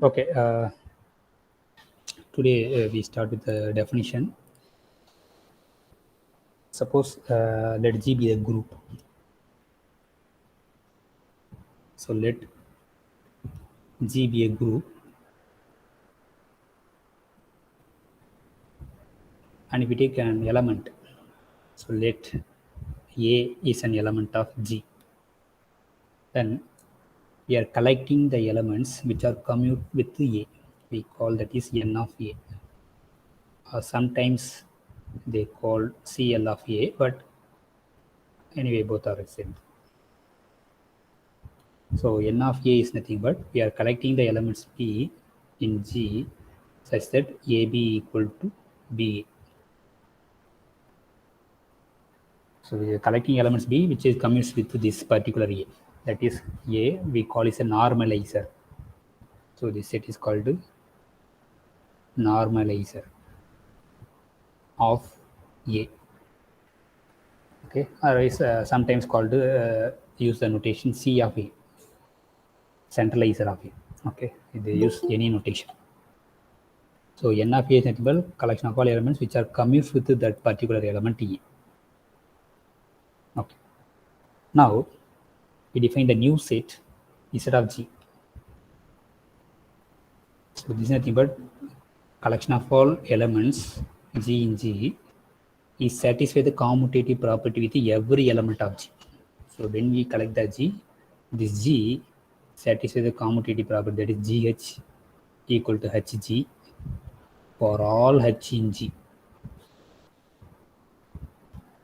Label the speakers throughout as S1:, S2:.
S1: Okay, today we start with the definition. Suppose let G be a group. So let G be a group, and if we take an element, so let A is an element of G, then we are collecting the elements which are commute with A. We call that is N of A. Sometimes they call CL of A, but anyway both are the same. So N of A is nothing but we are collecting the elements P in G such that AB equal to B. So we are collecting elements B which is commutes with this particular A. That is A we call is a normalizer. So this set is called normalizer of A. Okay, or is sometimes called use the notation C of A, centralizer of A. Okay, they use any notation. So N of A is nothing but collection of all elements which are commutes with that particular element E. Okay. Now we define the new set Z of G. So this is nothing but collection of all elements G in G is satisfy the commutative property with every element of G. So when we collect the G, this G satisfies the commutative property, that is GH equal to HG for all H in G.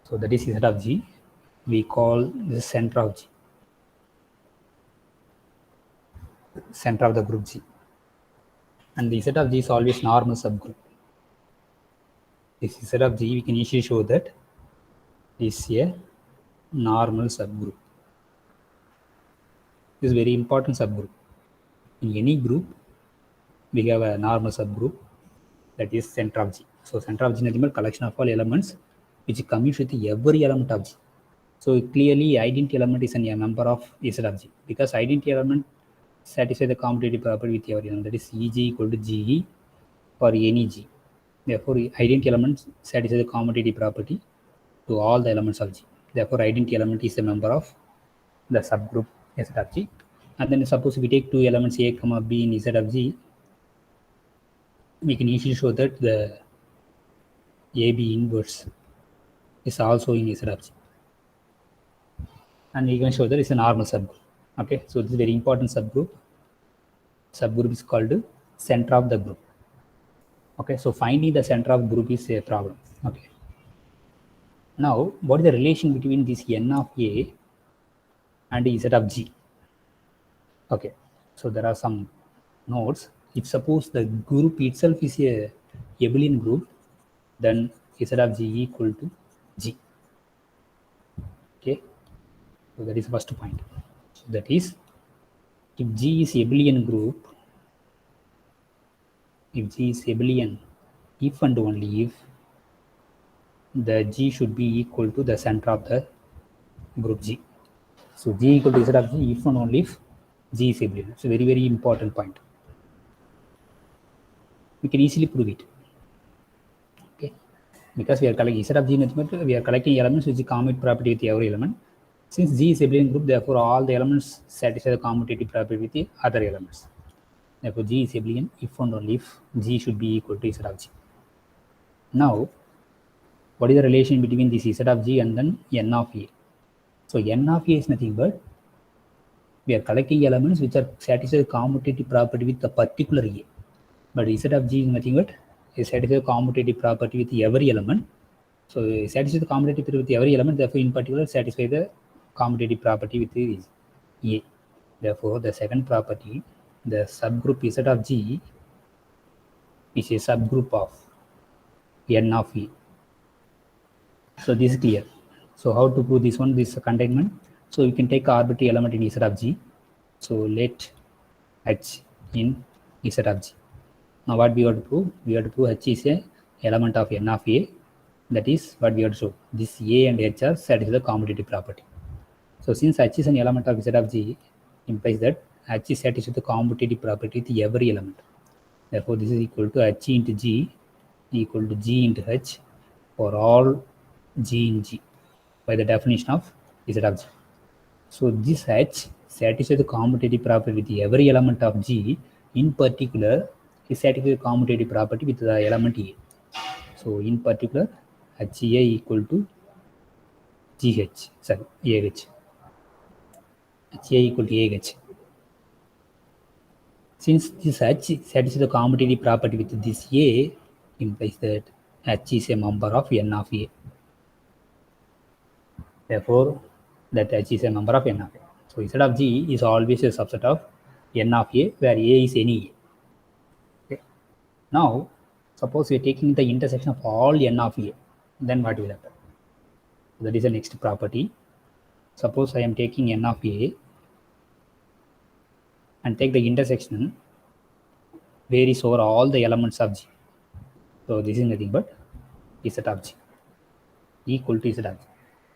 S1: So that is Z of G. We call the center of G, center of the group G. And the Z of G is always normal subgroup. This Z of G, we can easily show that is a normal subgroup. This is very important subgroup. In any group, we have a normal subgroup that is center of G. So center of G is a collection of all elements which commutes with every element of G. So clearly identity element is a member of Z of G because identity element satisfies the commutative property with every element, that is EG equal to GE for any G. Therefore, identity element satisfies the commutative property to all the elements of G. Therefore, identity element is a member of the subgroup Z of G. And then suppose we take two elements A, B in Z of G, we can easily show that the AB inverse is also in Z of G. And we can show that it's a normal subgroup. Okay, so this is very important subgroup. Subgroup is called center of the group. Okay, so finding the center of group is a problem. Okay. Now, what is the relation between this N of A and Z of G? Okay, so there are some notes. If suppose the group itself is a abelian group, then Z of G equal to G. Okay, so that is the first point. So that is, if G is abelian group, if G is abelian, if and only if the G should be equal to the center of the group G. So G equal to Z of G if and only if G is abelian. It's a very, very important point. We can easily prove it. Okay, because we are collecting Z of G, we are collecting elements which commute property with every element. Since G is abelian group, therefore all the elements satisfy the commutative property with the other elements. Therefore G is abelian if and only if G should be equal to Z of G. Now, what is the relation between this Z of G and then N of A? So N of A is nothing but we are collecting elements which are satisfy the commutative property with the particular A. But Z of G is nothing but it satisfies the commutative property with every element. So it satisfies the commutative property with every element, therefore in particular satisfy the commutative property with A. Therefore the second property, the subgroup Z of G is a subgroup of N of A. So this is clear. So how to prove this one, this containment? So you can take arbitrary element in Z of G. So let H in Z of G. Now what we have to prove? We have to prove H is a element of N of A. That is what we have to show. This A and H are satisfy the commutative property. So since H is an element of Z of G, implies that H satisfies the commutative property with every element. Therefore, this is equal to H into G equal to G into H for all G in G by the definition of Z of G. So this H satisfies the commutative property with every element of G. In particular, it satisfies the commutative property with the element A. So in particular, HA equal to GH, sorry, AH. HA equal to AH. Since this H satisfies the commutative property with this A, implies that H is a member of N of A. Therefore, that H is a member of N of A. So Z of G is always a subset of N of A, where A is any A. Okay. Now, suppose we are taking the intersection of all N of A, then what will happen? That is the next property. Suppose I am taking N of A and take the intersection varies over all the elements of G. So this is nothing but Z of G equal to Z of G.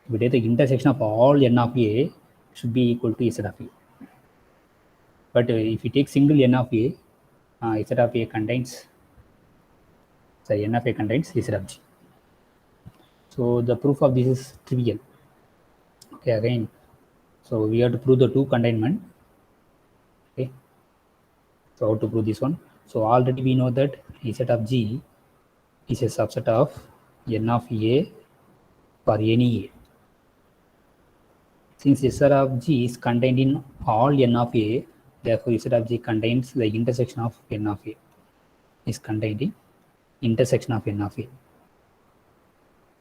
S1: If we take the intersection of all N of A, should be equal to Z of A. But if you take single N of A, Z of A contains, sorry, N of A contains Z of G. So the proof of this is trivial. Okay, again, so we have to prove the two containment. Okay, so how to prove this one? So already we know that Z of G is a subset of N of A for any A. Since Z of G is contained in all N of A, therefore Z of G contains the intersection of N of A, is contained in intersection of N of A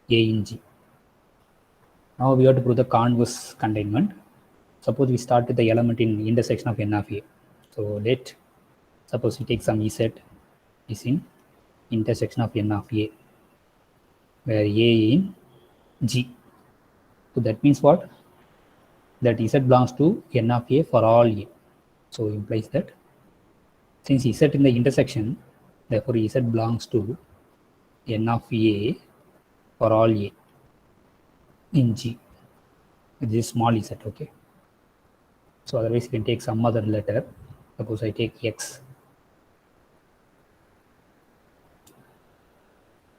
S1: in G. Now we have to prove the converse containment. Suppose we start with the element in intersection of N of A. So let suppose we take some Z is in intersection of N of A, where A in G. So that means what? That Z belongs to N of A for all A. So implies that since Z in the intersection, therefore Z belongs to N of A for all A in G. This is small Z, okay? So otherwise you can take some other letter. Suppose I take X.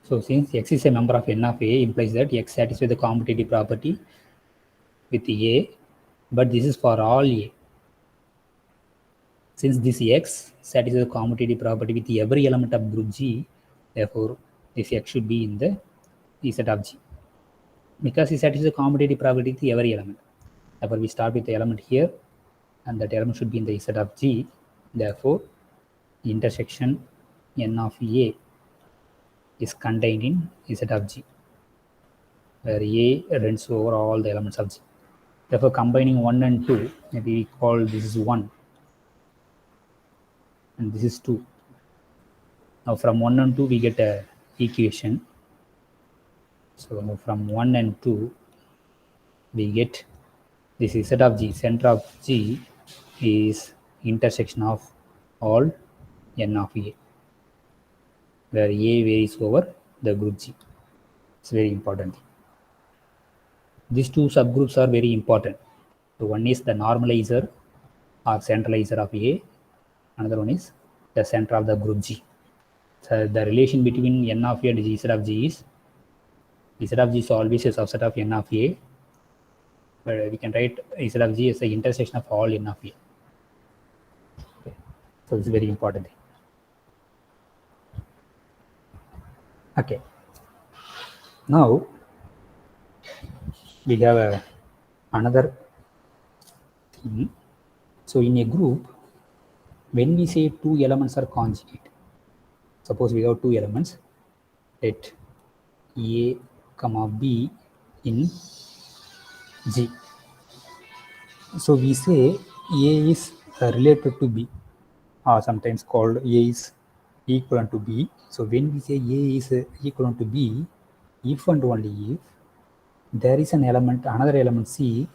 S1: So since X is a member of N of A, implies that X satisfies the commutative property with A, but this is for all A. Since this X satisfies the commutative property with every element of group G, therefore this X should be in the Z of G. Because it satisfies the commutative property with every element. Therefore we start with the element here, and that element should be in the Z of G. Therefore, the intersection N of A is contained in Z of G, where A runs over all the elements of G. Therefore, combining 1 and 2, maybe we call this is 1 and this is 2. Now from 1 and 2 we get a equation. So from 1 and 2 we get this Z of G. Center of G is intersection of all N of A, where A varies over the group G. It's very important. These two subgroups are very important. So one is the normalizer or centralizer of A, another one is the center of the group G. So the relation between N of A and Z of G is Z of G is always a subset of N of A, but we can write Z of G as the intersection of all N of A. Okay. So it's very important. Okay. Now we have another thing. So in a group, when we say two elements are conjugate, suppose we have two elements, let A, B in G. So we say A is related to B, or sometimes called A is equivalent to B. So when we say A is equivalent to B, if and only if there is an element, another element C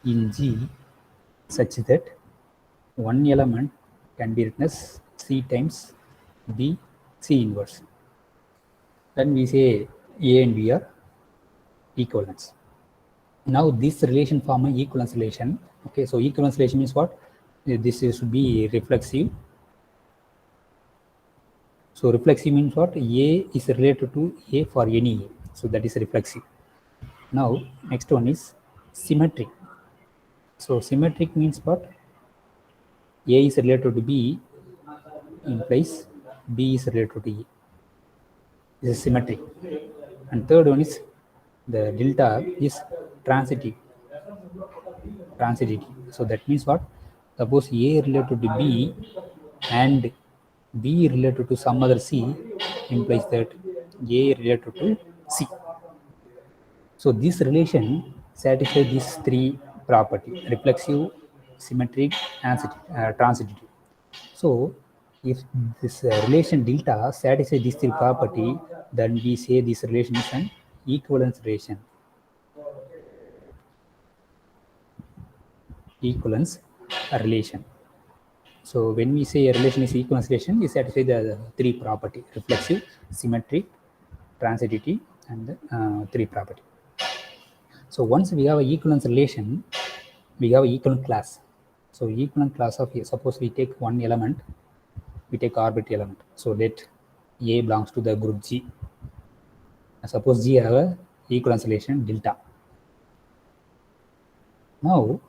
S1: in G, such that one element can be written as C times B C inverse. Then we say A and B are equivalents. Now this relation form an equivalence relation. Okay, so equivalence relation means what? this should be reflexive. So reflexive means what? A is related to A for any A. So that is reflexive. Now next one is symmetric. So symmetric means what? A is related to B implies B is related to A. This is symmetric. And third one is the delta is transitive. Transitivity. So that means what? Suppose A related to B and B related to some other C implies that A related to C. So this relation satisfies these three properties: reflexive, symmetric, and transitive. So if this relation delta satisfies these three properties, then we say this relation is an equivalence relation. Equivalence relation. So when we say a relation is equivalence relation, we satisfy the three property: reflexive, symmetric, transitivity, and three property. So once we have an equivalence relation, we have equivalent class. So equivalent class of A, suppose we take one element, we take arbitrary element. So let A belongs to the group G. Suppose G have a equivalence relation delta. Now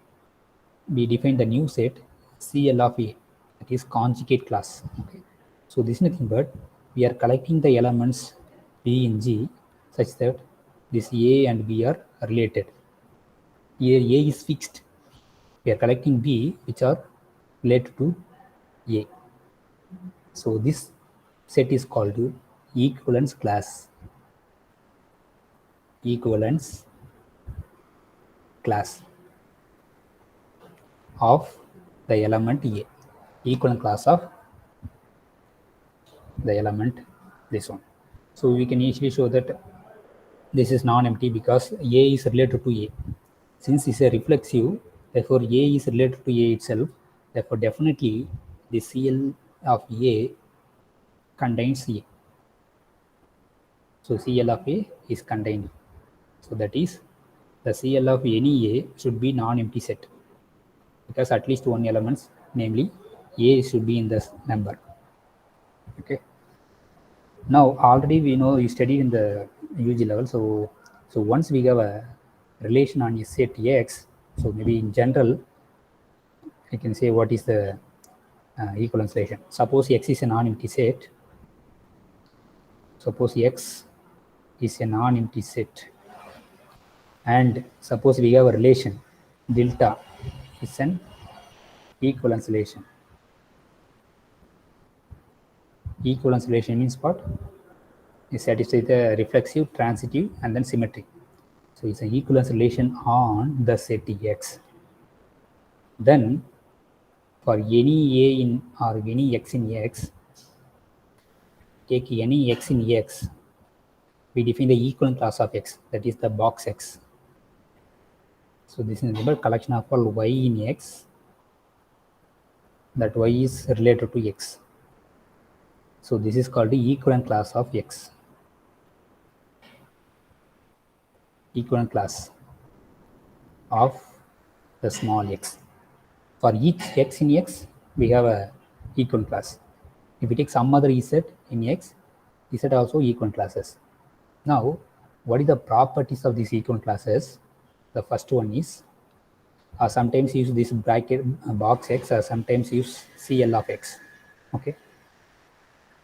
S1: we define the new set CL of A, that is conjugate class. Okay. So this is nothing but we are collecting the elements B and G such that this A and B are related. Here A is fixed. We are collecting B which are related to A. So this set is called equivalence class. Equivalence class of the element A. Equivalent class of the element this one. So we can easily show that this is non-empty because A is related to A. Since it's a reflexive, therefore A is related to A itself. Therefore definitely the CL of A contains A. So CL of A is contained. So that is the CL of any A should be non-empty set because at least one element, namely A, should be in this number. Okay. Now already we know you studied in the UG level. So once we have a relation on a set X, so maybe in general, I can say what is the equivalence relation. Suppose X is a non-empty set. Suppose X is a non-empty set. And suppose we have a relation delta is an equivalence relation. Equivalence relation means what? It satisfies the reflexive, transitive, and then symmetric. So it's an equivalence relation on the set X. Then for any A in or any X in X, take any X in X, we define the equivalent class of X, that is the box X. So this is a collection of all Y in X, that Y is related to X. So this is called the equivalent class of X. Equivalent class of the small x. For each x in X, we have a equivalent class. If we take some other Z in X, Z also equivalent classes. Now, what is the properties of these equivalent classes? The first one is sometimes use this bracket box X, or sometimes use CL of X. Okay,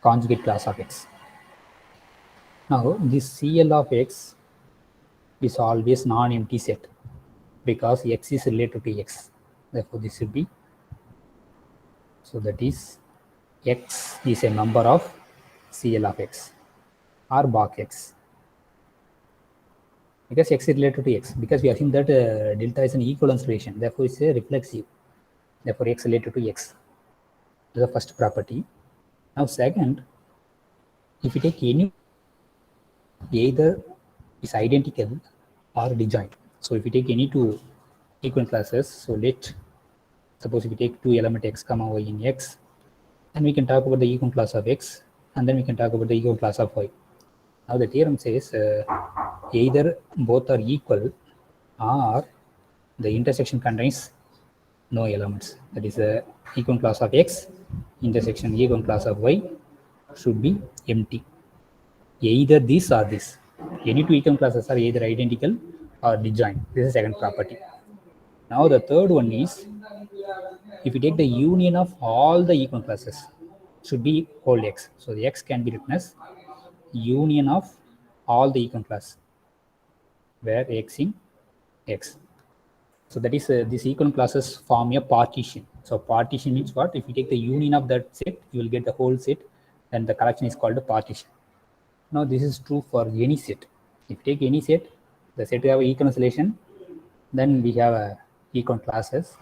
S1: conjugate class of X. Now, this CL of X is always non-empty set because X is related to X. Therefore, this should be, so that is X is a member of CL of X or box X. Because X is related to X, because we assume that delta is an equivalence relation, therefore it's a reflexive, therefore X related to X. This is the first property. Now second, if you take any, either is identical or disjoint. So if you take any two equivalent classes, so let suppose if we take two element X comma Y in X, then we can talk about the equivalent class of X, and then we can talk about the equivalent class of Y. Now the theorem says either both are equal or the intersection contains no elements. That is a equal class of X intersection equal class of Y should be empty. Either this or this. Any two equal classes are either identical or disjoint. This is second property. Now the third one is, if you take the union of all the equal classes, should be whole X. So the X can be written as union of all the equal class, where X in X. So that is these equal classes form a partition. So partition means what? If you take the union of that set, you will get the whole set, then the collection is called a partition. Now this is true for any set. If you take any set, the set have equivalence relation, then we have equal classes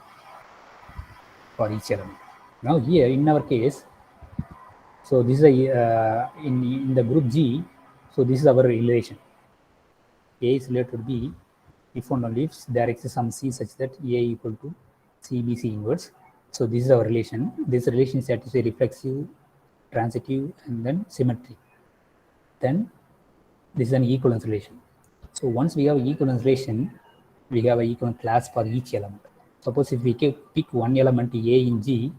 S1: for each element. Now here in our case, so this is a in the group G, so this is our relation. A is related to B if and only if there exists some C such that A equal to CBC inverse. So this is our relation. This relation satisfies reflexive, transitive, and then symmetry. Then this is an equivalence relation. So once we have equivalence relation, we have an equivalent class for each element. Suppose if we pick one element A in G,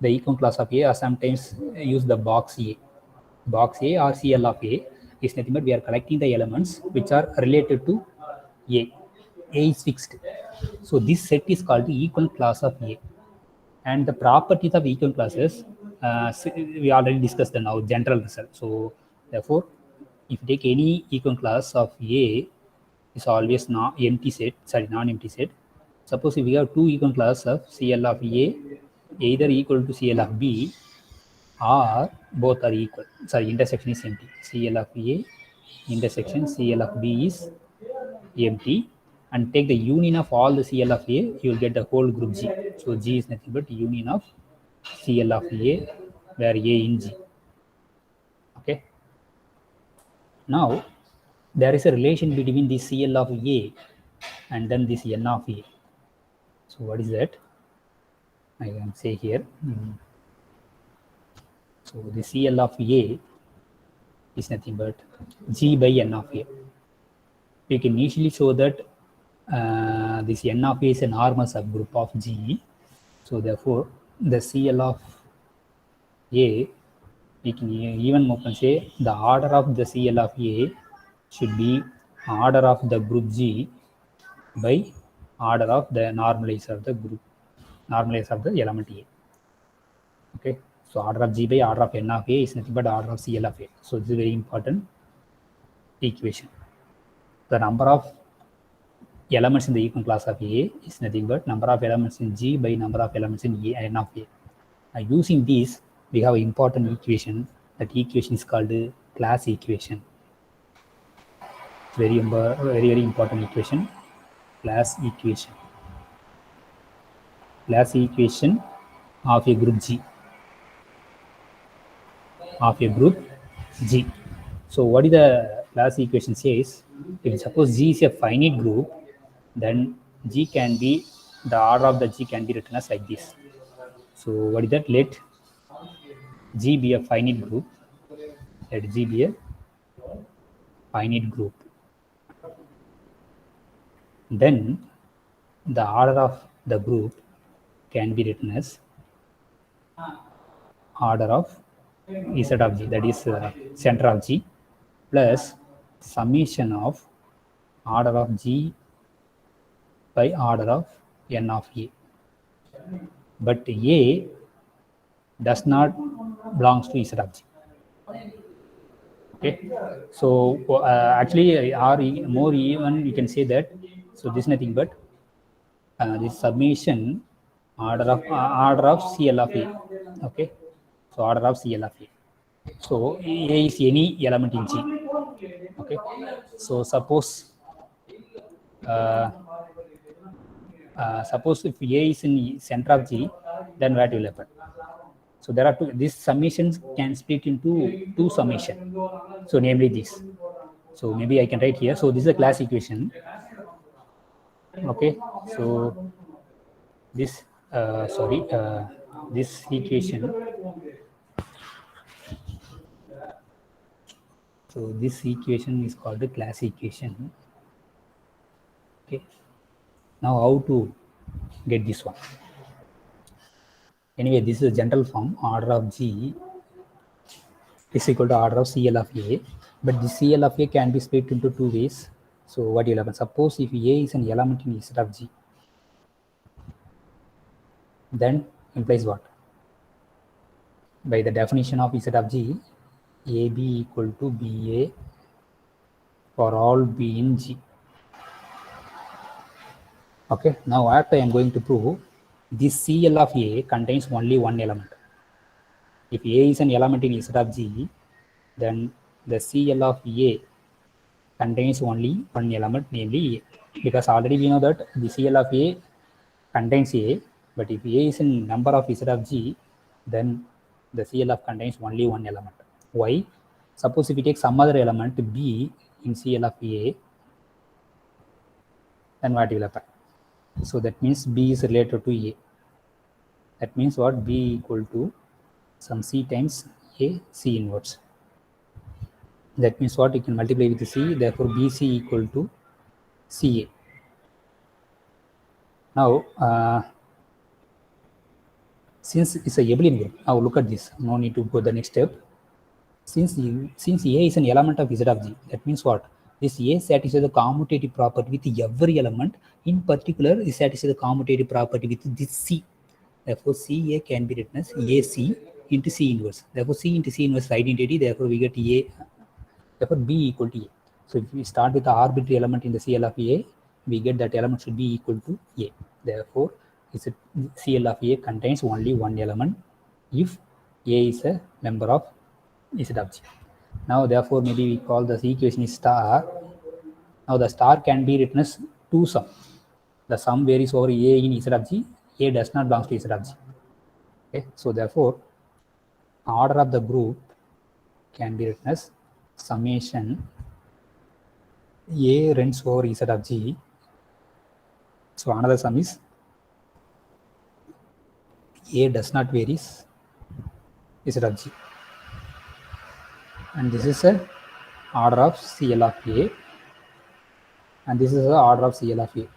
S1: the equivalent class of A, or sometimes use the box A. Box A or CL of A is nothing but we are collecting the elements which are related to A. A is fixed. So this set is called the equivalent class of A. And the properties of equivalent classes, we already discussed the now general result. So therefore, if you take any equivalent class of A, is always non-empty set. Suppose if we have two equivalent classes of CL of A, either equal to CL of B, or both are equal. Sorry, intersection is empty. CL of A intersection CL of B is empty, and take the union of all the CL of A, you will get the whole group G. So G is nothing but union of CL of A, where A in G. Okay. Now there is a relation between the CL of A and then this N of A. So what is that? I can say here. So the CL of A is nothing but G by N of A. We can easily show that this N of A is a normal subgroup of G. So therefore, the CL of A, we can even more can say the order of the CL of A should be order of the group G by order of the normalizer of the group, normalizer of the element A. Okay, so order of G by order of N of A is nothing but order of CL of A. So this is a very important equation. The number of elements in the equivalent class of A is nothing but number of elements in G by number of elements in N of A. Using this, we have an important equation. That equation is called class equation. Very important equation. Class equation. Class equation of a group G. Of a group G. So what is the class equation says? If suppose G is a finite group, then G can be, the order of the G can be written as like this. So what is that? Let G be a finite group. Let G be a finite group. Then the order of the group can be written as order of Z of G, that is center of G, plus summation of order of G by order of N of A. But A does not belongs to Z of G. Okay, so actually, or more even, we can say that. So this is nothing but this summation order of CL of A. Okay, so order of CL of A. So A is any element in G. Okay, so suppose suppose if A is in center of G, then what will happen? So there are two. These summations can split into two summation. So namely this. So maybe I can write here. So this is a class equation. Okay, so this this equation. So this equation is called the class equation. Okay. Now how to get this one? Anyway, this is a general form. Order of G is equal to order of CL of A, but the CL of A can be split into two ways. So what will happen? Suppose if A is an element in set of G, then implies what? By the definition of set of G, AB equal to BA for all B in G. Okay, now what I am going to prove, this CL of A contains only one element. If A is an element in set of G, then the CL of A contains only one element, namely A. Because already we know that the CL of A contains A, but if A is a number of set of G, then the CLF contains only one element. Why? Suppose if we take some other element B in CL of A, then what will happen? So that means B is related to A. That means what? B equal to some C times A, C inverse. That means what? You can multiply with C, therefore BC equal to CA. Now, since it's a abelian group, now look at this. No need to go the next step. Since A is an element of Z of G, that means what? This A satisfies the commutative property with every element. In particular, it satisfies the commutative property with this C. Therefore, CA can be written as AC into C inverse. Therefore, C into C inverse identity. Therefore, we get A. Therefore, B equal to A. So, if we start with the arbitrary element in the CL of A, we get that element should be equal to A. Therefore, CL of A contains only one element if A is a member of Z of G. Now, therefore, maybe we call this equation is star. Now, the star can be written as 2 sum. The sum varies over A in Z of G. A does not belong to Z of G. Okay, so therefore, order of the group can be written as summation A runs over Z of G. So another sum is A does not varies Z of G. And this is a order of CL of A. And this is the order of CL of A.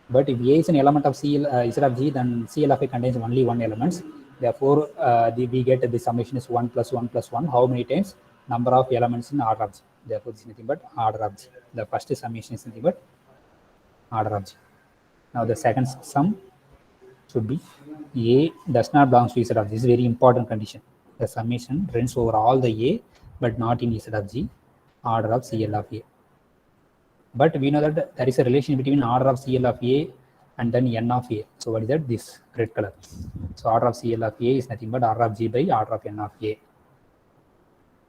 S1: But if A is an element of Z of G, then CL of A contains only one element. Therefore, we get the summation is 1 plus 1 plus 1. How many times? Number of elements in order of G. Therefore, this is nothing but order of G. The first summation is nothing but order of G. Now, the second sum should be A does not belong to Z of G. This is a very important condition. The summation runs over all the A, but not in Z of G, order of CL of A. But we know that there is a relation between order of CL of A and then N of A. So what is that? This red color. So order of CL of A is nothing but order of G by order of N of A.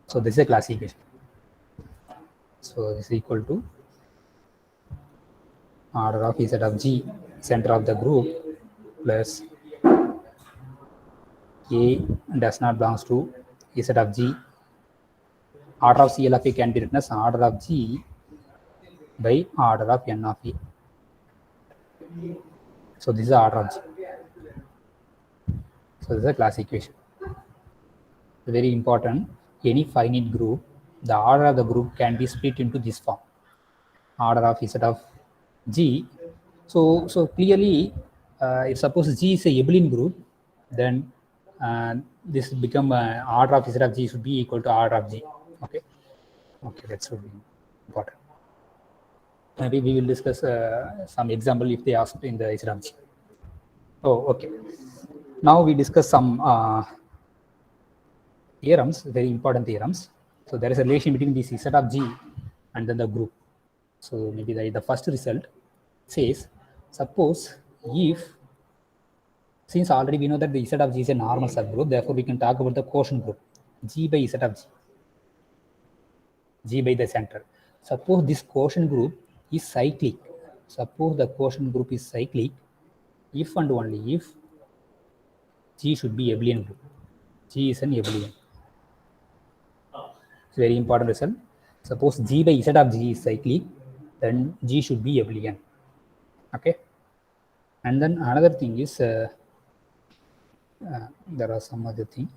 S1: So this is a classification. So this is equal to order of Z of G, center of the group, plus A does not belongs to Z of G. Order of CL of A can be written as order of G by order of N of A. So this is order of G. So this is a class equation. Very important. Any finite group, the order of the group can be split into this form. Order of Z of G. So clearly, if suppose G is a abelian group, then this become order of Z of G should be equal to order of G. Okay, that should be important. Maybe we will discuss some example if they ask in the Z of G. Oh, okay. Now we discuss some theorems, very important theorems. So there is a relation between this Z of G and then the group. So maybe the first result says, suppose if, since already we know that the Z of G is a normal subgroup, therefore we can talk about the quotient group, G by Z of G, G by the center. Suppose this quotient group is cyclic. Suppose the quotient group is cyclic, if and only if G should be abelian group. G is an abelian. It's very important result. Suppose G by Z of G is cyclic, then G should be abelian. Okay. And then another thing is, there are some other thing.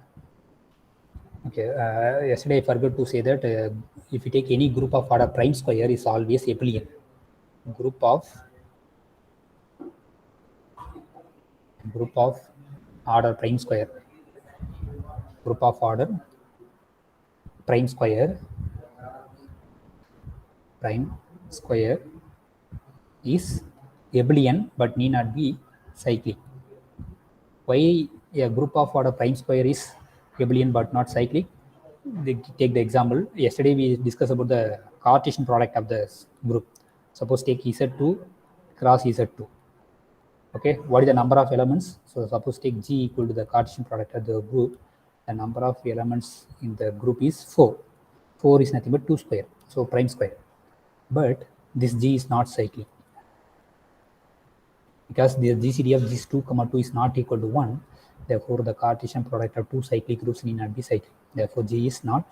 S1: Okay. Yesterday I forgot to say that if you take any group of order prime square is always abelian. Group of order prime square, group of order prime square is abelian but need not be cyclic. Why a group of order prime square is abelian but not cyclic? Take the example. Yesterday we discussed about the Cartesian product of the group. Suppose take Z2 cross Z2. Okay, what is the number of elements? So suppose take G equal to the Cartesian product of the group. The number of elements in the group is 4. 4 is nothing but 2 square, so prime square. But this G is not cyclic because the GCD of these 2, 2 is not equal to 1. Therefore, the Cartesian product of two cyclic groups need not be cyclic. Therefore, G is not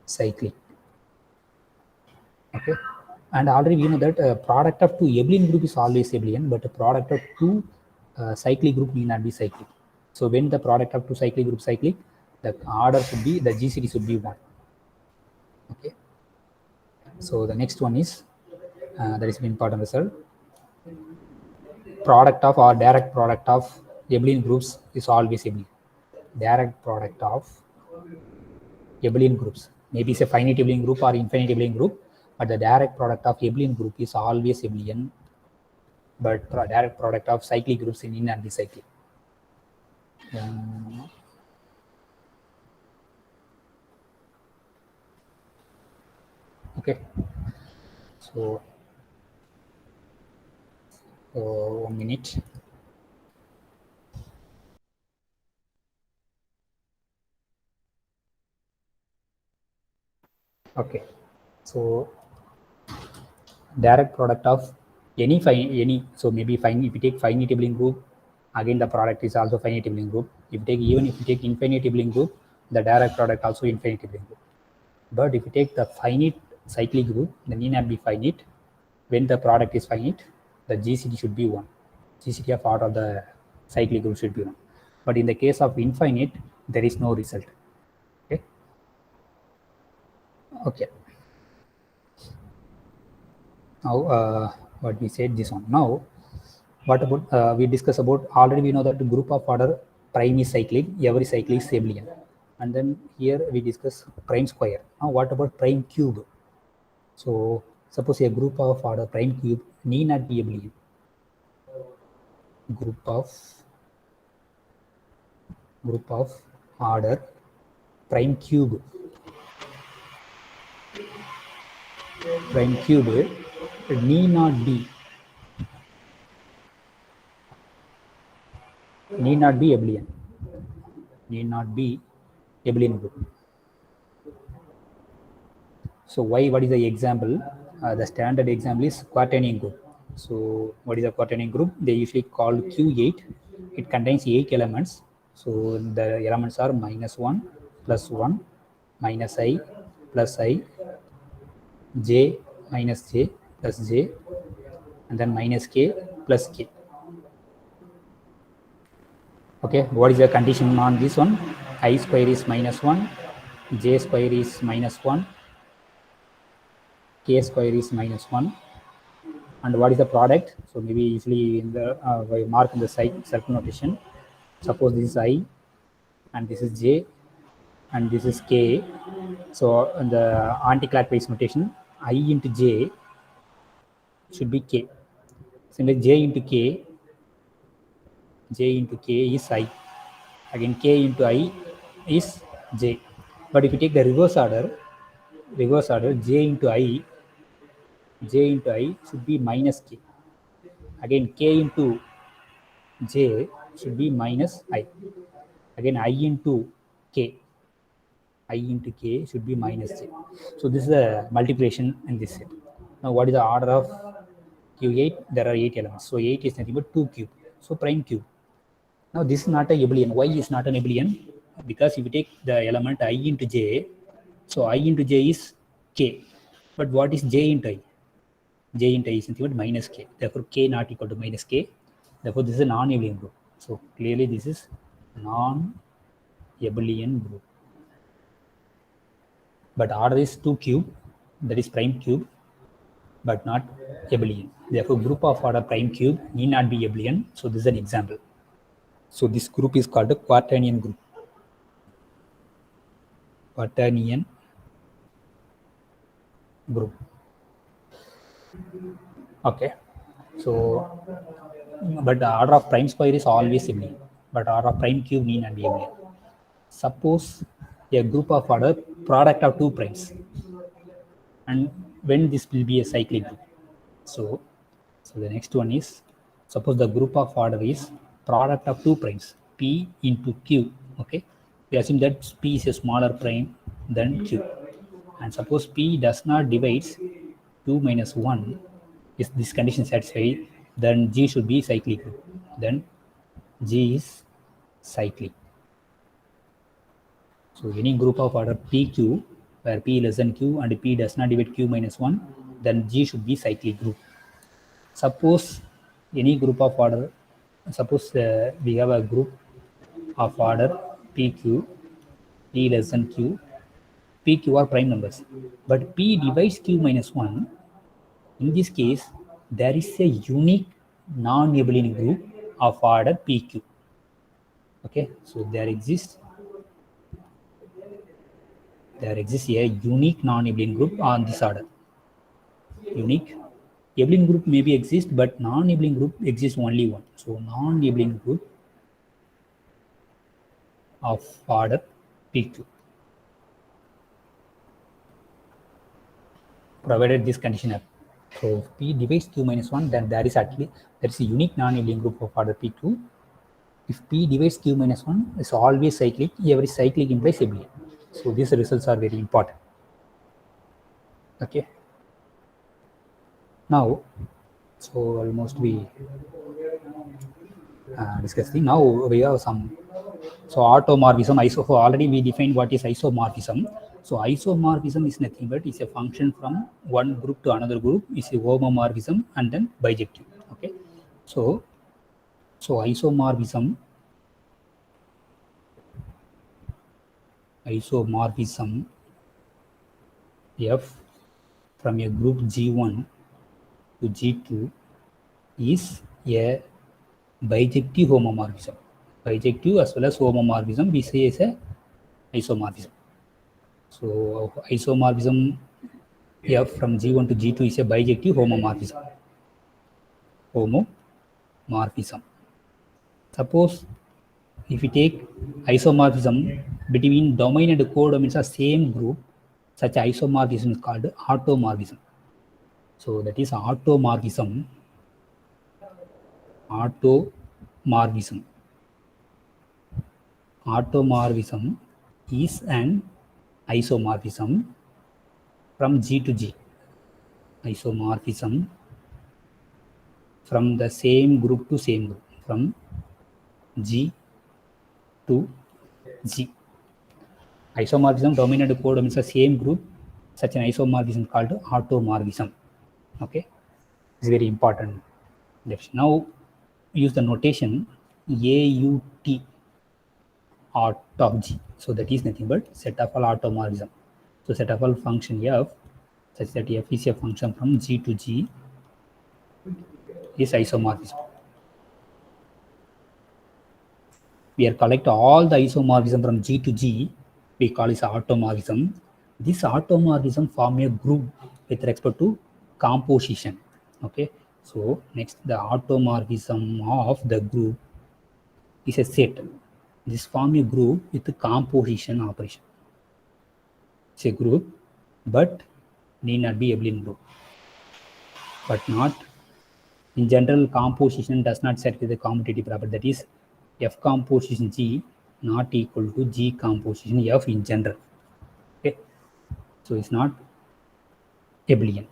S1: cyclic. Okay, and already we know that product of two abelian group is always abelian, but the product of two cyclic group need not be cyclic. So when the product of two cyclic group cyclic, the order should be, the GCD should be 1. Okay, so the next one is that is an important result. Product of or direct product of abelian groups is always abelian. Direct product of abelian groups, maybe it's a finite abelian group or infinite abelian group, but the direct product of abelian group is always abelian, but direct product of cyclic groups in and be cyclic. Okay, so 1 minute. Okay, so direct product of any so maybe if you take finite abelian group, again the product is also finite abelian group. If you take infinite abelian group, the direct product also infinite abelian group. But if you take the finite cyclic group, the need not be finite. When the product is finite, the GCD should be 1. GCD of order of the cyclic group should be 1. But in the case of infinite, there is no result. Okay. Okay. Now, what we said this one. Now, what about we discuss about, already we know that the group of order prime is cyclic, every cyclic is abelian. And then here we discuss prime square. Now, what about prime cube? So, suppose a group of order prime cube need not be abelian. Group of order prime cube need not be abelian. Need not be abelian group. So why? What is the example? The standard example is quaternion group. So what is a quaternion group? They usually call Q8. It contains 8 elements. So the elements are -1, +1, -i, +i, j, -j, +j, and then -k, +k. Okay, what is the condition on this one? I square is -1, j square is -1, k square is -1, and what is the product? So maybe usually in the mark in the circle notation. Suppose this is I, and this is j, and this is k. So in the anti-clockwise notation, I into j should be k. Similarly, j into k is I. Again, k into I is j. But if you take the reverse order, j into I should be -k. Again, k into j should be -i. Again, I into k should be -j. So this is a multiplication in this set. Now, what is the order of Q8? There are 8 elements. So 8 is nothing but 2 cube. So prime cube. Now this is not a abelian. Why is not an abelian? Because if you take the element I into j, so I into j is k. But what is j into I? J into I is nothing but -k. Therefore, k not equal to -k. Therefore, this is a non-abelian group. So clearly, this is non-abelian group. But order is 2 cube, that is prime cube, but not abelian. Therefore, group of order prime cube need not be abelian. So this is an example. So this group is called a quaternion group. Quaternion group. Okay. So, but the order of prime square is always abelian, but order of prime cube need not be abelian. Suppose a group of order product of two primes, and when this will be a cyclic group. So the next one is, suppose the group of order is product of two primes, p into q. Okay, we assume that p is a smaller prime than q, and suppose p does not divides 2 minus 1. Is this condition satisfied, then G should be cyclic group. Then G is cyclic. So any group of order PQ where P less than Q and P does not divide Q minus 1, then G should be cyclic group. Suppose any group of order, suppose we have a group of order PQ, P less than Q, PQ are prime numbers, but P divides Q minus 1. In this case, there is a unique non-abelian group of order PQ. Okay, so there exists a unique non-abelian group on this order. Unique abelian group maybe exist, but non-abelian group exists only one. So non-abelian group of order PQ. Provided this condition up. So if P divides Q minus 1, then there is a unique non-abelian group of order PQ. If P divides Q minus 1, it's always cyclic. Every cyclic implies abelian. So these results are very important. Okay. Now, so almost we discussing. Now we have some. So automorphism, already we defined what is isomorphism. So isomorphism is nothing but it's a function from one group to another group. It's a homomorphism and then bijective. Okay. So isomorphism F from a group G1 to G2 is a bijective homomorphism. Bijective as well as homomorphism we say is a isomorphism. So isomorphism F from G1 to G2 is a bijective homomorphism. Suppose if we take isomorphism between domain and codomains of same group, such isomorphism is called automorphism. So that is automorphism. Automorphism is an isomorphism from G to G. Isomorphism from the same group to same group, from G to G. Isomorphism, domain and codomain is the same group. Such an isomorphism called automorphism. Okay, it's very important. Now use the notation AUT out of G. So that is nothing but set of all automorphism. So set of all function F such that F is a function from G to G is isomorphism. We are collect all the isomorphism from G to G, we call it automorphism. This automorphism form a group with respect to composition. Okay, so next the automorphism of the group is a set. This form a group with the composition operation. It's a group, but need not be abelian group. But not in general, composition does not satisfy the commutative property. That is, F composition G not equal to G composition F in general. Okay, so it's not abelian.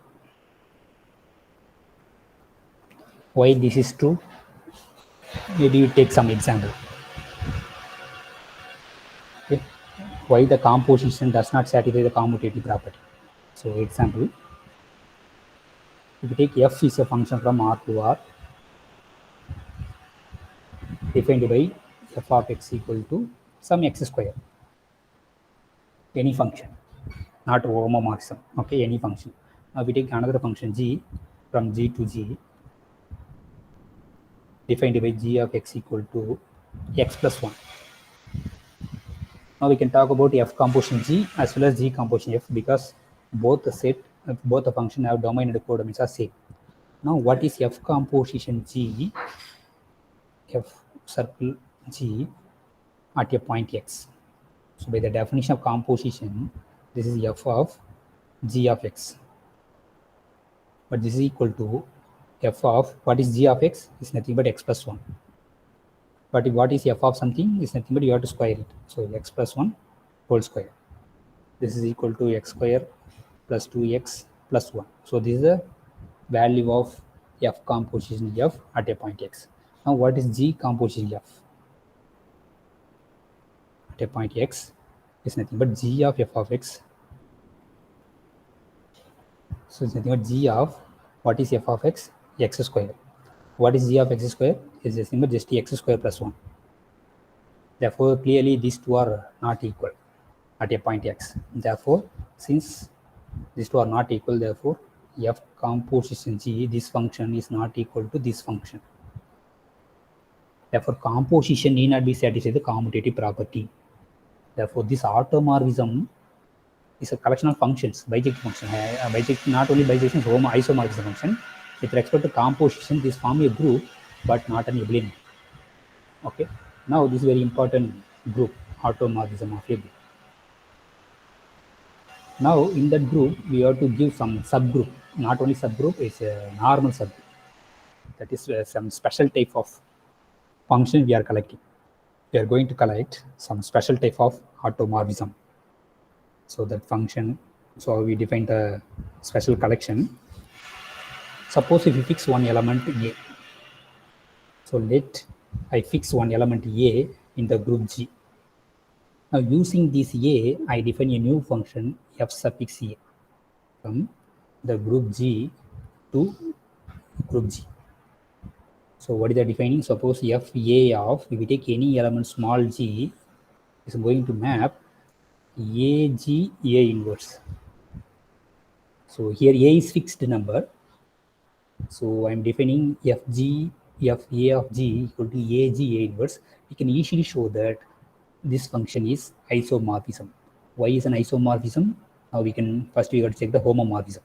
S1: Why this is true? Maybe you take some example. Okay, why the composition does not satisfy the commutative property? So example, if you take F is a function from R to R defined by f of x equal to some x square, any function, not homomorphism. Okay, any function. Now we take another function G from G to G defined by G of x equal to x plus 1. Now we can talk about f composition G as well as G composition F, because both the function have domain and codomains are same. Now what is f composition G, f circle G at a point x? So by the definition of composition, this is f of G of x, but this is equal to f of, what is G of x? Is nothing but x plus 1. But what is f of something is nothing but you have to square it. So x plus 1 whole square. This is equal to x square plus 2x plus 1. So this is the value of f composition f at a point x. Now what is G composition f at a point x? Is nothing but G of f of x. So it's nothing but G of, what is f of x? X square. What is G of x square? Is nothing but just x square plus 1. Therefore clearly these two are not equal at a point x. Therefore since these two are not equal, therefore f composition G, this function is not equal to this function. Therefore composition need not be satisfied the commutative property. Therefore this automorphism is a collection of functions, bijective function. Bijective, not only bijection, isomorphism function. With respect to composition, this form a group but not an abelian. Okay. Now this is very important group, automorphism of a group. Now in that group we have to give some subgroup. Not only subgroup, it's a normal subgroup. That is some special type of function we are collecting. We are going to collect some special type of automorphism. So that function, so we define the special collection. Suppose if you fix one element A. So let I fix one element A in the group G. Now using this A, I define a new function f suffix A from the group G to group G. So what is the defining? Suppose f A of, if we take any element small g, is going to map AG A inverse. So here A is fixed number. So I'm defining FG, FA of G equal to AG A inverse. We can easily show that this function is isomorphism. Why is an isomorphism? Now we can, first we got to check the homomorphism.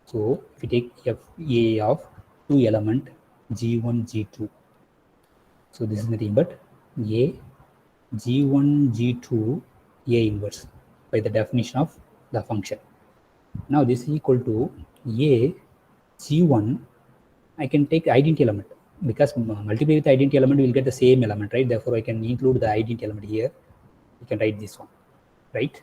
S1: So if we take FA of two element G1, G2. So this is nothing but A G1, G2 A inverse by the definition of the function. Now this is equal to A G1. I can take identity element, because multiply with identity element we will get the same element, right? Therefore I can include the identity element here. You can write this one, right?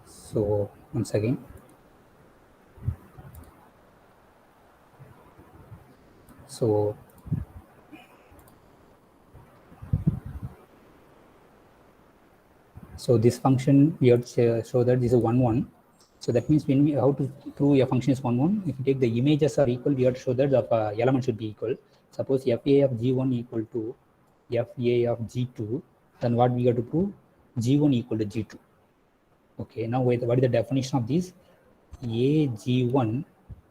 S1: So once again, so this function we have to show that this is 1 1. So that means when we how to prove a function is 1 1, if you take the images are equal, we have to show that the element should be equal. Suppose FA of G1 equal to FA of G2, then what we have to prove? G1 equal to G2. Okay, now what is the definition of this? A G1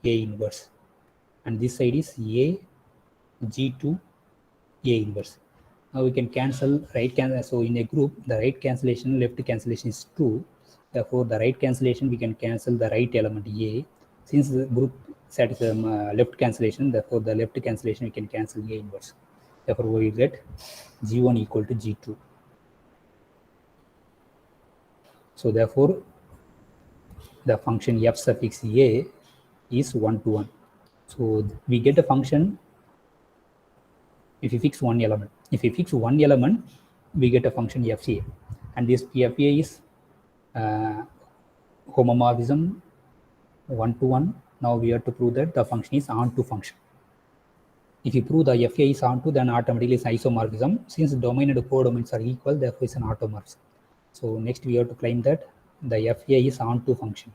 S1: A inverse, and this side is A G2 A inverse. Now we can cancel right so in a group the right cancellation, left cancellation is 2. Therefore the right cancellation we can cancel the right element A. Since the group satisfies left cancellation. Therefore, the left cancellation we can cancel A inverse. Therefore, we get G1 equal to G2. So therefore, the function f suffix A is 1 to 1. So we get a function if you fix one element. If you fix one element, we get a function FA, and this FA is homomorphism 1 to 1. Now we have to prove that the function is onto function. If you prove the FA is onto, then automatically it's isomorphism. Since domain and codomains are equal, therefore it's an automorphism. So next we have to claim that the FA is onto function.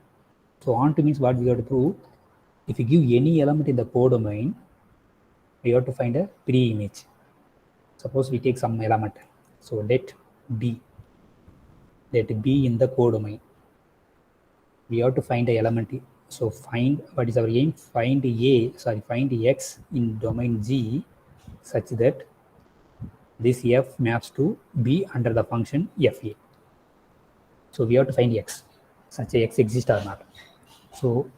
S1: So onto means what we have to prove? If you give any element in the codomain, we have to find a pre-image. Suppose we take some element. So let B in the codomain. We have to find the element. So find, what is our aim? Find X in domain G such that this F maps to B under the function FA. So we have to find X, such a X exists or not. So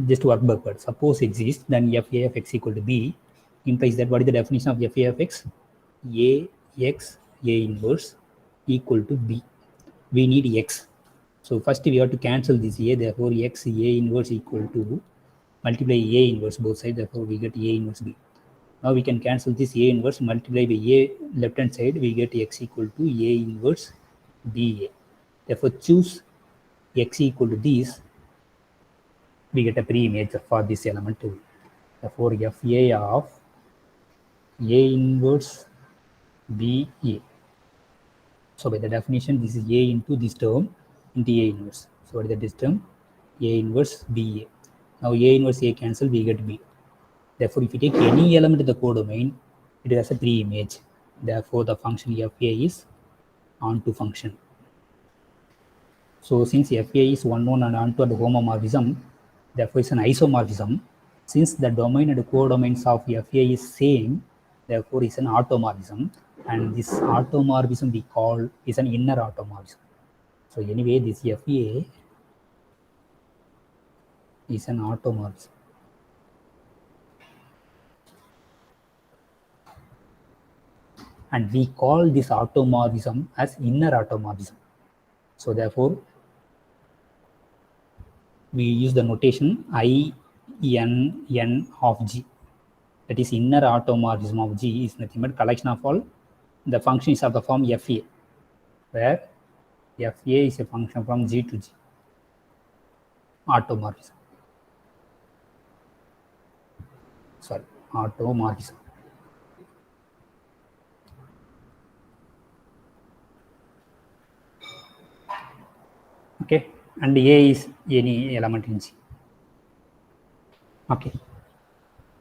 S1: just to work backward, suppose exists, then FA of X equal to B implies that what is the definition of FA of X? X A inverse equal to B. We need X. So first we have to cancel this A, therefore X A inverse equal to multiply A inverse both sides, therefore we get A inverse B. Now we can cancel this A inverse, multiply by A left hand side, we get X equal to A inverse BA. Therefore choose X equal to this, we get a pre-image for this element too. Therefore FA of A inverse BA. So by the definition, this is A into this term into A inverse. So what is this term? A inverse BA. Now A inverse A cancel, we get B. Therefore, if you take any element in the codomain, it has a pre-image. Therefore, the function FA is onto function. So since FA is 1, 1 and onto the homomorphism, therefore it's an isomorphism. Since the domain and the codomains of FA is same, therefore it's an automorphism. And this automorphism we call is an inner automorphism. So anyway, this FA is an automorphism. And we call this automorphism as inner automorphism. So therefore, we use the notation INN of G. That is inner automorphism of G is nothing but collection of all the functions of the form FA, where FA is a function from G to G. Automorphism. Automorphism. Okay, and A is any element in G. Okay.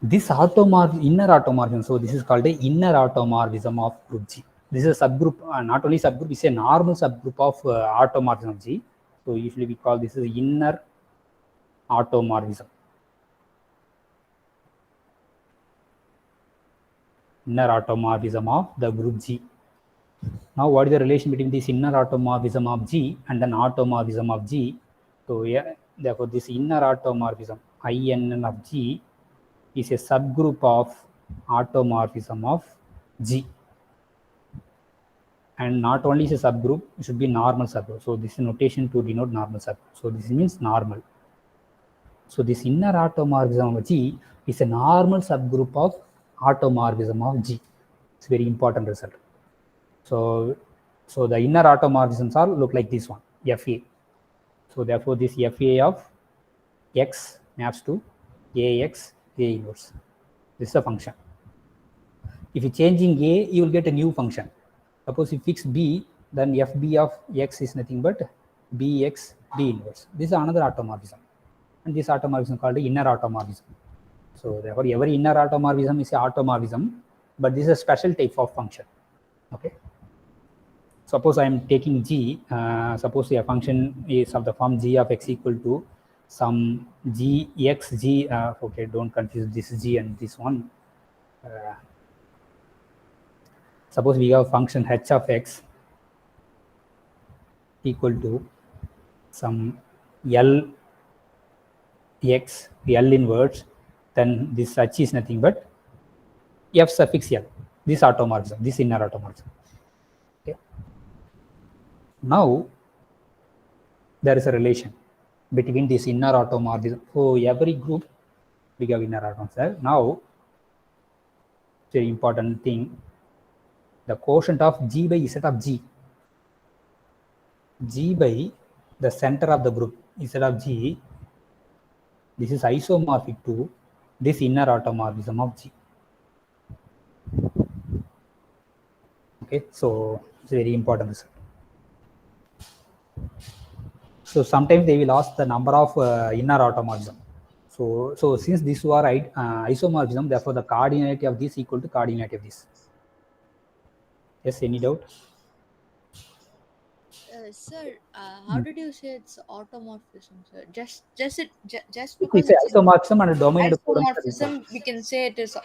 S1: This inner automorphism, so this is called the inner automorphism of group G. This is a subgroup, not only subgroup, it's a normal subgroup of automorphism of G. So usually we call this is inner automorphism. Inner automorphism of the group G. Now, what is the relation between this inner automorphism of G and an automorphism of G? So yeah, therefore this inner automorphism INN of G is a subgroup of automorphism of G. And not only is a subgroup, it should be normal subgroup. So this is notation to denote normal subgroup. So this means normal. So this inner automorphism of G is a normal subgroup of automorphism of G. It's a very important result. So the inner automorphisms are look like this one, FA. So therefore this FA of X maps to AX A inverse. This is a function. If you changing A, you will get a new function. Suppose you fix B, then FB of X is nothing but BX B inverse. This is another automorphism. And this automorphism called the inner automorphism. So therefore every inner automorphism is an automorphism, but this is a special type of function. Okay. Suppose I am taking G, suppose a function is of the form G of X equal to some G X G, okay, don't confuse this G and this one. Suppose we have function H of X equal to some L x L inverse, then this H is nothing but F suffix L, this automorphism, this inner automorphism. Okay. Now there is a relation between this inner automorphism. So every group we have inner automorphism. Now the important thing, the quotient of G by Z of G. G by the center of the group Z of G, this is isomorphic to this inner automorphism of G. Okay, so it's very important result. So sometimes they will ask the number of inner automorphism. So since these are isomorphism, therefore the cardinality of this equal to cardinality of this. Yes, any doubt?
S2: Sir, how did you say it's automorphism, sir? Just
S1: It's
S2: because
S1: a
S2: it's
S1: isomorphism and a domain and codom.
S2: isomorphism, we can say it is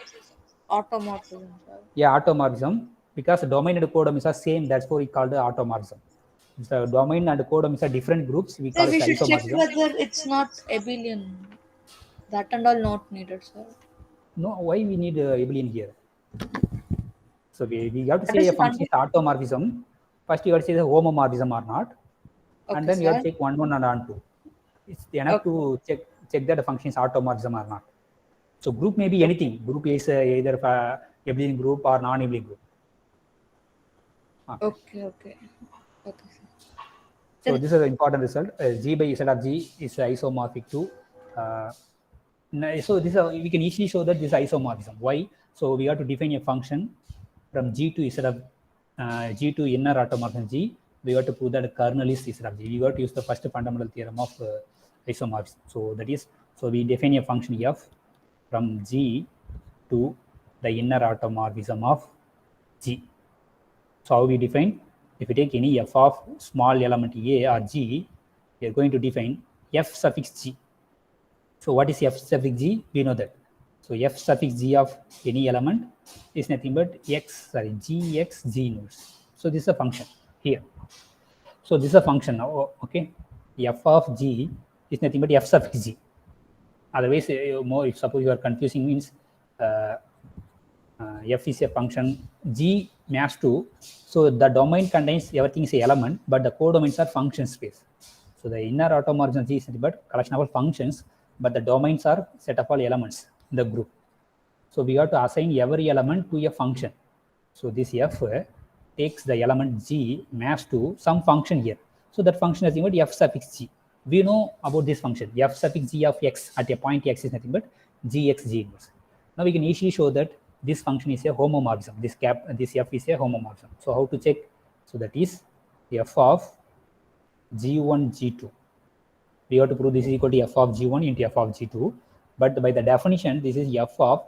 S2: automorphism, sir.
S1: Yeah, automorphism, because domain and codom is the same, that's why we call it automorphism. If the domain and codom is a different groups, we call
S2: Sir,
S1: it
S2: we should check
S1: isomorphism.
S2: whether it's not abelian. That and all not needed, sir.
S1: No, why we need abelian here? So we have to say a function is automorphism. First you have to say the homomorphism or not,
S2: Okay,
S1: and then you have
S2: sir.
S1: to check one and on two. It's enough to check that the function is automorphism or not. So group may be anything. Group is either abelian group or non-abelian group.
S2: Okay.
S1: So this is an important result. G by Z of G is isomorphic to. So this we can easily show that this is isomorphism. Why? So we have to define a function from G to Z of G to inner automorphism G. We have to prove that the kernel is Z of G. We have to use the first fundamental theorem of isomorphism. So that is, so we define a function f from G to the inner automorphism of G. So how we define? If you take any f of small element a or g, we are going to define f suffix g. So what is f suffix g? We know that. So f suffix g of any element is nothing but gx g inverse. So this is a function here. So this is a function now. Okay, f of g is nothing but f suffix g. Otherwise, more if suppose you are confusing means f is a function, g maps to, so the domain contains everything is a element, but the codomains are function space. So the inner automorphism G is nothing but collection of all functions, but the domains are set of all elements in the group. So we have to assign every element to a function. So this f takes the element g maps to some function here. So that function is nothing but f suffix g. We know about this function f suffix g of x at a point x is nothing but gx g inverse. Now we can easily show that this function is a homomorphism. This f is a homomorphism. So how to check? So that is f of g1 g2. We have to prove this is equal to f of g1 into f of g2. But by the definition, this is f of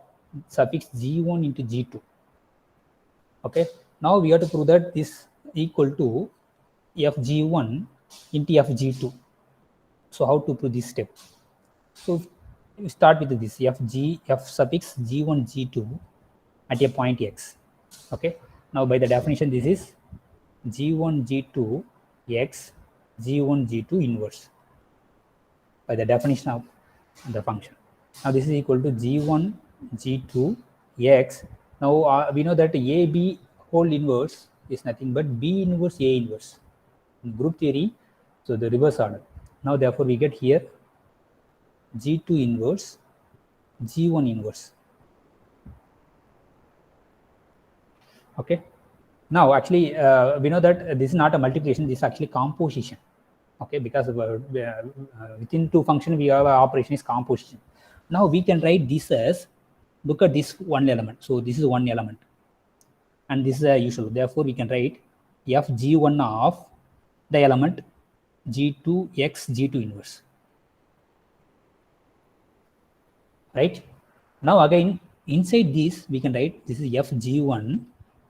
S1: suffix g1 into g2. Okay. Now we have to prove that this equal to f g1 into f g2. So how to prove this step? So we start with this f suffix g1 g2 at a point x. Okay. Now by the definition, this is g1 g2 x g1 g2 inverse by the definition of the function. Now this is equal to g1 g2 x. Now we know that ab whole inverse is nothing but b inverse a inverse in group theory. So the reverse order. Now therefore we get here g2 inverse g1 inverse. Okay. Now actually we know that this is not a multiplication, this is actually composition. Okay, because within two functions we have an operation is composition. Now we can write this as, look at this one element. So this is one element and this is a usual. Therefore we can write f g1 of the element g2 x g2 inverse. Right. Now again inside this we can write this is f g1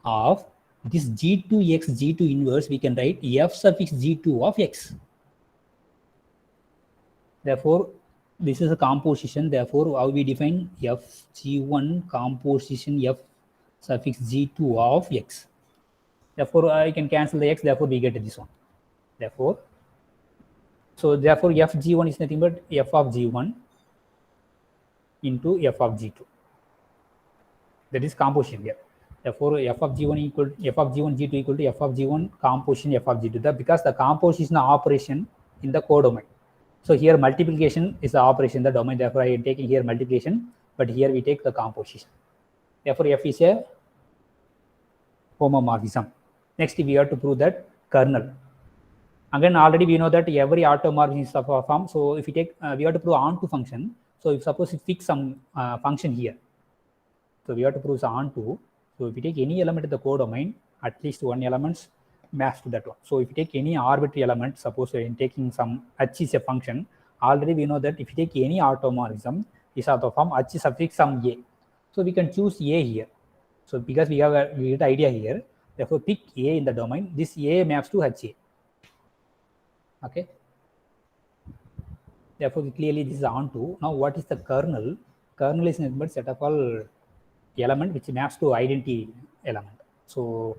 S1: of this g2 x g2 inverse. We can write f suffix g2 of x. Therefore this is a composition. Therefore how we define f g1 composition f suffix g2 of x. Therefore I can cancel the x. Therefore we get this one. Therefore f g1 is nothing but f of g1 into f of g2. That is composition here. Therefore, f of g1 equal f of g1 g2 equal to f of g1 composition f of g2. Because the composition operation in the codomain. So here multiplication is the operation in the domain. Therefore, I am taking here multiplication, but here we take the composition. Therefore, f is a homomorphism. Next, we have to prove that kernel. Again, already we know that every automorphism is of a form. So if we take, we have to prove onto function. So if suppose we fix some function here. So we have to prove onto. So if we take any element of the codomain, at least one element maps to that one. So if you take any arbitrary element, suppose in taking some h is a function, already we know that if you take any automorphism is of the form h suffix some a. So we can choose a here. So because we have a we get idea here, therefore pick a in the domain. This a maps to ha. Okay. Therefore clearly this is onto. Now what is the kernel? Kernel is nothing but set of all element which maps to identity element. So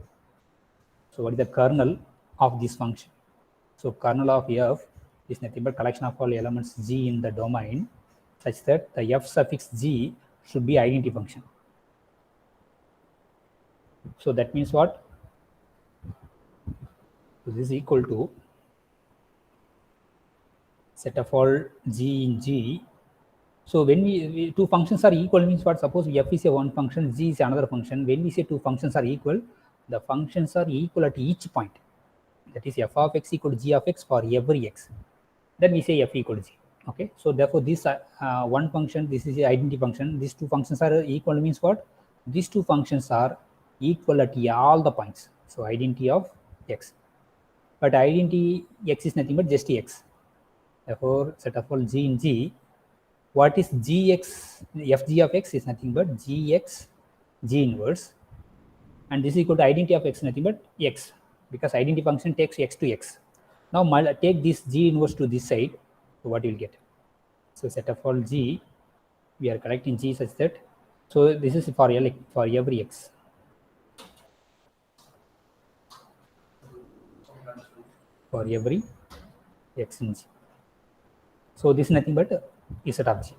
S1: what is the kernel of this function? So kernel of f is nothing but collection of all elements g in the domain such that the f suffix g should be identity function. So that means what? So this is equal to set of all g in g. So when we two functions are equal means what? Suppose f is a one function, g is another function. When we say two functions are equal, the functions are equal at each point. That is f of x equal to g of x for every x. Then we say f equal to g. Okay. So therefore this one function, this is the identity function. These two functions are equal means what? These two functions are equal at all the points. So identity of x. But identity x is nothing but just x. Therefore set of all g in g. What is gx? Fg of x is nothing but gx g inverse, and this is equal to identity of x nothing but x, because identity function takes x to x. Now take this g inverse to this side. So what you will get? So set of all g, we are collecting g such that, so this is for every x. For every x in g. So this is nothing but z of g,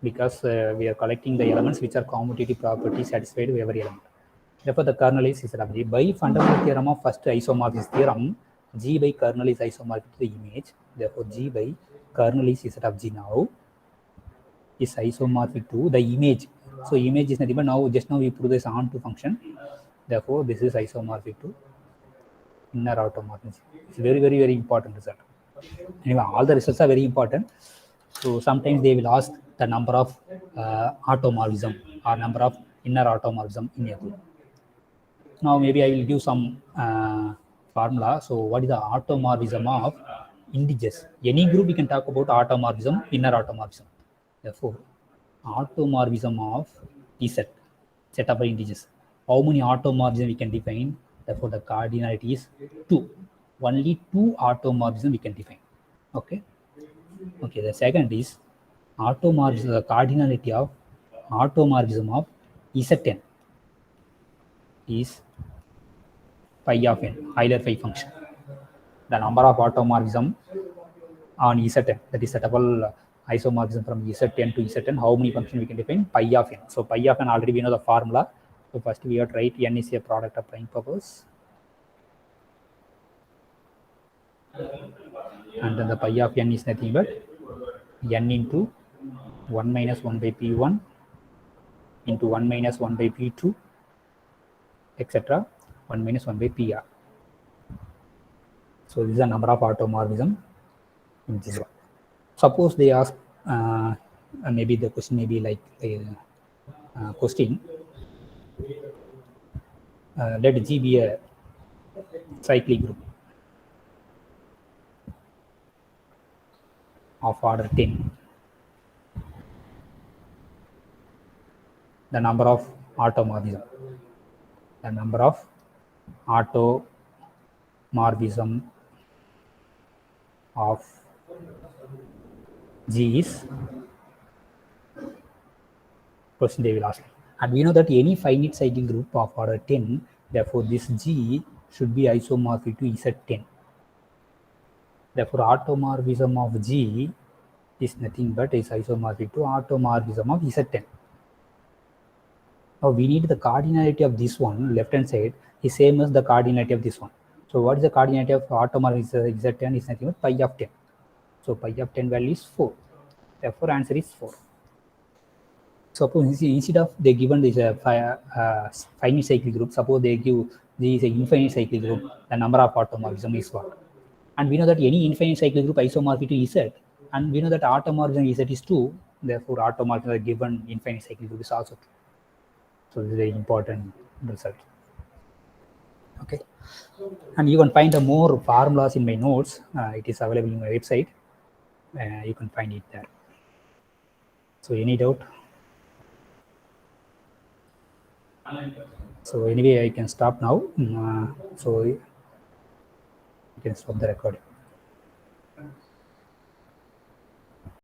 S1: because we are collecting the elements which are commutative property satisfied with every element. Therefore, the kernel is z of g. By fundamental theorem of first isomorphism theorem, g by kernel is isomorphic to the image. Therefore, g by kernel is z of g now is isomorphic to the image. So image is nothing but now just now we prove this onto function. Therefore, this is isomorphic to inner automorphism. It's very important result. Anyway, all the results are very important. So sometimes they will ask the number of automorphism or number of inner automorphism in a group. Now maybe I will give some formula. So what is the automorphism of integers? Any group we can talk about automorphism, inner automorphism. Therefore, automorphism of z, set of integers. How many automorphism we can define? Therefore, the cardinality is 2. Only 2 automorphism we can define. Okay. Okay. The second is automorphism. The cardinality of automorphism of Zn is pi of n, Euler phi function. The number of automorphism on Zn, that is set of all isomorphism from Zn to Zn, how many functions we can define? Pi of n. So pi of n already we know the formula. So first we have to write n is a product of prime powers, and then the pi of n is nothing but n into 1 minus 1 by p1 into 1 minus 1 by p2, etc. 1 minus 1 by pr. So this is the number of automorphism in this one. Suppose they ask, maybe the question may be like a question. Let G be a cyclic group of order 10. The number of automorphism. The number of automorphism of G is question they will ask. And we know that any finite cyclic group of order 10, therefore this G should be isomorphic to Z10. Therefore automorphism of G is nothing but is isomorphic to automorphism of Z10. Now we need the cardinality of this one, left hand side is same as the cardinality of this one. So what is the cardinality of automorphism Z10 is nothing but pi of 10. So pi of 10 value is 4. Therefore answer is 4. Suppose instead of they given this finite cyclic group, suppose they give this infinite cyclic group, the number of automorphism is what? And we know that any infinite cyclic group isomorphic to Z, and we know that automorphism Z is 2, therefore automorphism given infinite cyclic group is also 2. So this is an important result. Okay, and you can find the more formulas in my notes. It is available in my website. You can find it there. So any doubt? So anyway, I can stop now. So you can stop the recording.